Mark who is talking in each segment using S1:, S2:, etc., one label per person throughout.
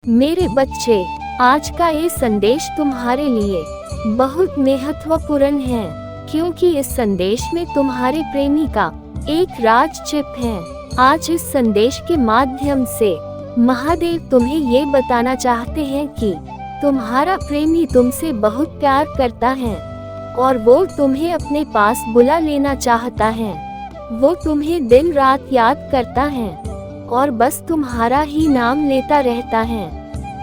S1: मेरे बच्चे, आज का ये संदेश तुम्हारे लिए बहुत महत्वपूर्ण है, क्योंकि इस संदेश में तुम्हारे प्रेमी का एक राज छिप है। आज इस संदेश के माध्यम से महादेव तुम्हें ये बताना चाहते हैं कि तुम्हारा प्रेमी तुमसे बहुत प्यार करता है और वो तुम्हें अपने पास बुला लेना चाहता है। वो तुम्हें दिन रात याद करता है और बस तुम्हारा ही नाम लेता रहता है।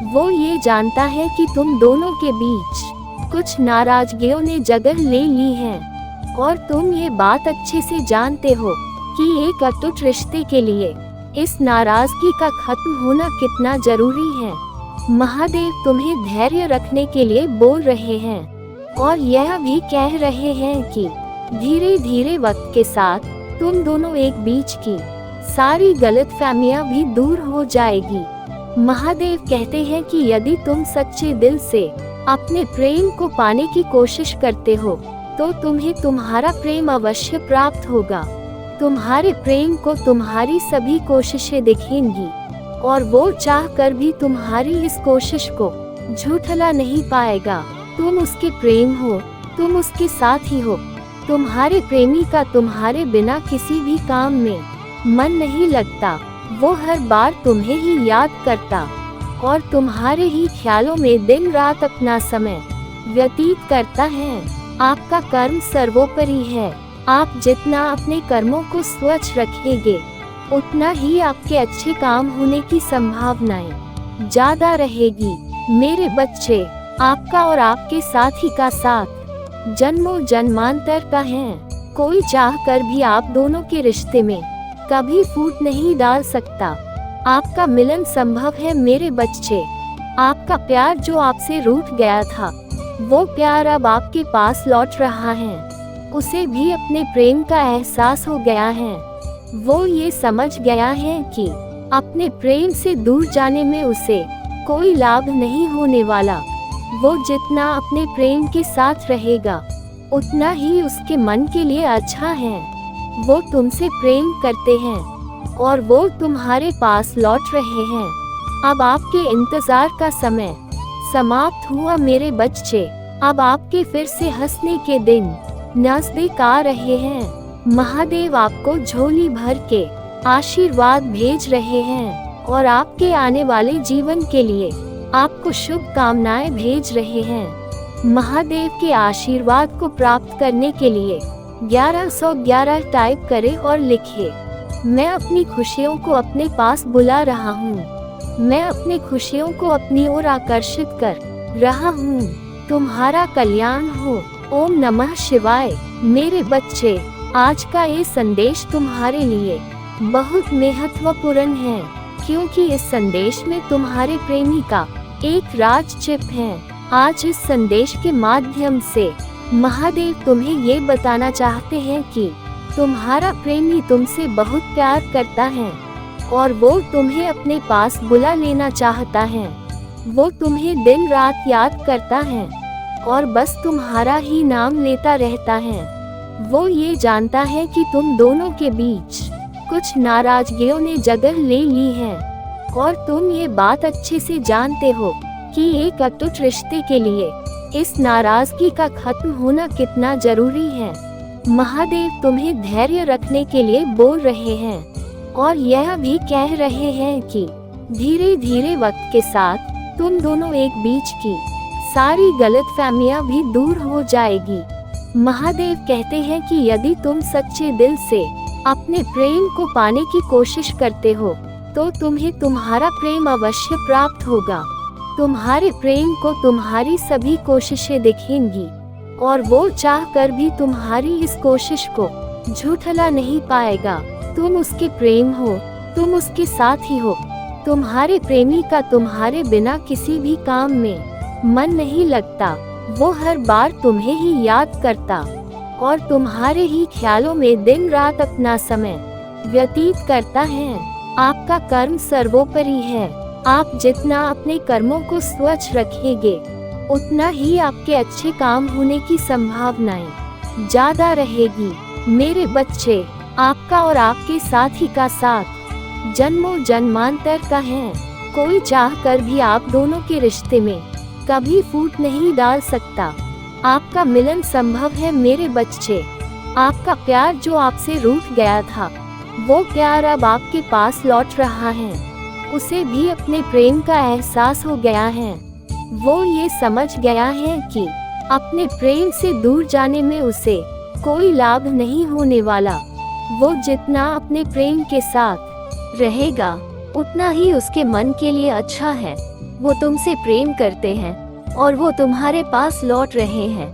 S1: वो ये जानता है कि तुम दोनों के बीच कुछ नाराजगियों ने जगह ले ली है और तुम ये बात अच्छे से जानते हो कि एक अटूट रिश्ते के लिए इस नाराजगी का खत्म होना कितना जरूरी है। महादेव तुम्हें धैर्य रखने के लिए बोल रहे हैं और यह भी कह रहे हैं कि धीरे धीरे वक्त के साथ तुम दोनों एक बीच की सारी गलतफहमियां भी दूर हो जाएगी। महादेव कहते हैं कि यदि तुम सच्चे दिल से अपने प्रेम को पाने की कोशिश करते हो तो तुम्हें तुम्हारा प्रेम अवश्य प्राप्त होगा। तुम्हारे प्रेम को तुम्हारी सभी कोशिशें दिखेंगी और वो चाह कर भी तुम्हारी इस कोशिश को झूठला नहीं पाएगा। तुम उसके प्रेम हो, तुम उसके साथ ही हो। तुम्हारे प्रेमी का तुम्हारे बिना किसी भी काम में मन नहीं लगता। वो हर बार तुम्हें ही याद करता और तुम्हारे ही ख्यालों में दिन रात अपना समय व्यतीत करता है। आपका कर्म सर्वोपरि है। आप जितना अपने कर्मों को स्वच्छ रखेंगे उतना ही आपके अच्छे काम होने की संभावनाएं ज्यादा रहेगी। मेरे बच्चे, आपका और आपके साथी का साथ जन्मों जन्मांतर का है। कोई चाह कर भी आप दोनों के रिश्ते में कभी फूट नहीं डाल सकता। आपका मिलन संभव है मेरे बच्चे। आपका प्यार जो आपसे रूठ गया था, वो प्यार अब आपके पास लौट रहा है। उसे भी अपने प्रेम का एहसास हो गया है। वो ये समझ गया है कि अपने प्रेम से दूर जाने में उसे कोई लाभ नहीं होने वाला। वो जितना अपने प्रेम के साथ रहेगा उतना ही उसके मन के लिए अच्छा है। वो तुमसे प्रेम करते हैं और वो तुम्हारे पास लौट रहे हैं। अब आपके इंतजार का समय समाप्त हुआ मेरे बच्चे। अब आपके फिर से हंसने के दिन नजदीक आ रहे हैं। महादेव आपको झोली भर के आशीर्वाद भेज रहे हैं और आपके आने वाले जीवन के लिए आपको शुभकामनाएं भेज रहे हैं। महादेव के आशीर्वाद को प्राप्त करने के लिए 1111 टाइप करें और लिखें, मैं अपनी खुशियों को अपने पास बुला रहा हूँ। मैं अपनी खुशियों को अपनी ओर आकर्षित कर रहा हूँ। तुम्हारा कल्याण हो। ओम नमः शिवाय। मेरे बच्चे, आज का ये संदेश तुम्हारे लिए बहुत महत्वपूर्ण है, क्योंकि इस संदेश में तुम्हारे प्रेमी का एक राज छिप है। आज इस संदेश के माध्यम से महादेव तुम्हें ये बताना चाहते हैं कि तुम्हारा प्रेमी तुमसे बहुत प्यार करता है और वो तुम्हें अपने पास बुला लेना चाहता है। वो तुम्हें दिन रात याद करता है और बस तुम्हारा ही नाम लेता रहता है। वो ये जानता है कि तुम दोनों के बीच कुछ नाराजगियों ने जगह ले ली है और तुम ये बात अच्छे से जानते हो कि एक अटूट रिश्ते के लिए इस नाराजगी का खत्म होना कितना जरूरी है। महादेव तुम्हें धैर्य रखने के लिए बोल रहे हैं और यह भी कह रहे हैं कि धीरे धीरे वक्त के साथ तुम दोनों एक बीच की सारी गलतफहमियां भी दूर हो जाएगी। महादेव कहते हैं कि यदि तुम सच्चे दिल से अपने प्रेम को पाने की कोशिश करते हो तो तुम्हें तुम्हारा प्रेम अवश्य प्राप्त होगा। तुम्हारे प्रेम को तुम्हारी सभी कोशिशें दिखेंगी और वो चाह कर भी तुम्हारी इस कोशिश को झूठला नहीं पाएगा। तुम उसके प्रेम हो, तुम उसके साथ ही हो। तुम्हारे प्रेमी का तुम्हारे बिना किसी भी काम में मन नहीं लगता। वो हर बार तुम्हें ही याद करता और तुम्हारे ही ख्यालों में दिन रात अपना समय व्यतीत करता है। आपका कर्म सर्वोपरि है। आप जितना अपने कर्मों को स्वच्छ रखेंगे उतना ही आपके अच्छे काम होने की संभावनाएं ज्यादा रहेगी। मेरे बच्चे, आपका और आपके साथी का साथ जन्मों जन्मांतर का है। कोई चाह कर भी आप दोनों के रिश्ते में कभी फूट नहीं डाल सकता। आपका मिलन संभव है मेरे बच्चे। आपका प्यार जो आपसे रूठ गया था, वो प्यार अब आपके पास लौट रहा है। उसे भी अपने प्रेम का एहसास हो गया है। वो ये समझ गया है कि अपने प्रेम से दूर जाने में उसे कोई लाभ नहीं होने वाला। वो जितना अपने प्रेम के साथ रहेगा, उतना ही उसके मन के लिए अच्छा है। वो तुमसे प्रेम करते हैं और वो तुम्हारे पास लौट रहे हैं।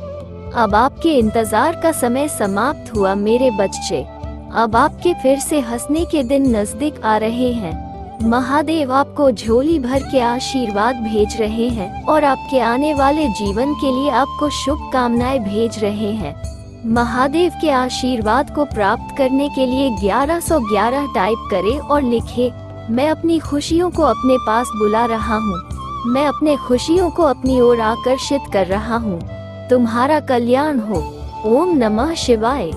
S1: अब आपके इंतजार का समय समाप्त हुआ मेरे बच्चे। अब आपके फिर से हंसने के दिन नजदीक आ रहे हैं। महादेव आपको झोली भर के आशीर्वाद भेज रहे हैं और आपके आने वाले जीवन के लिए आपको शुभकामनाएं भेज रहे हैं। महादेव के आशीर्वाद को प्राप्त करने के लिए 1111 टाइप करें और लिखें, मैं अपनी खुशियों को अपने पास बुला रहा हूँ। मैं अपने खुशियों को अपनी ओर आकर्षित कर रहा हूँ। तुम्हारा कल्याण हो। ओम नमः शिवाय।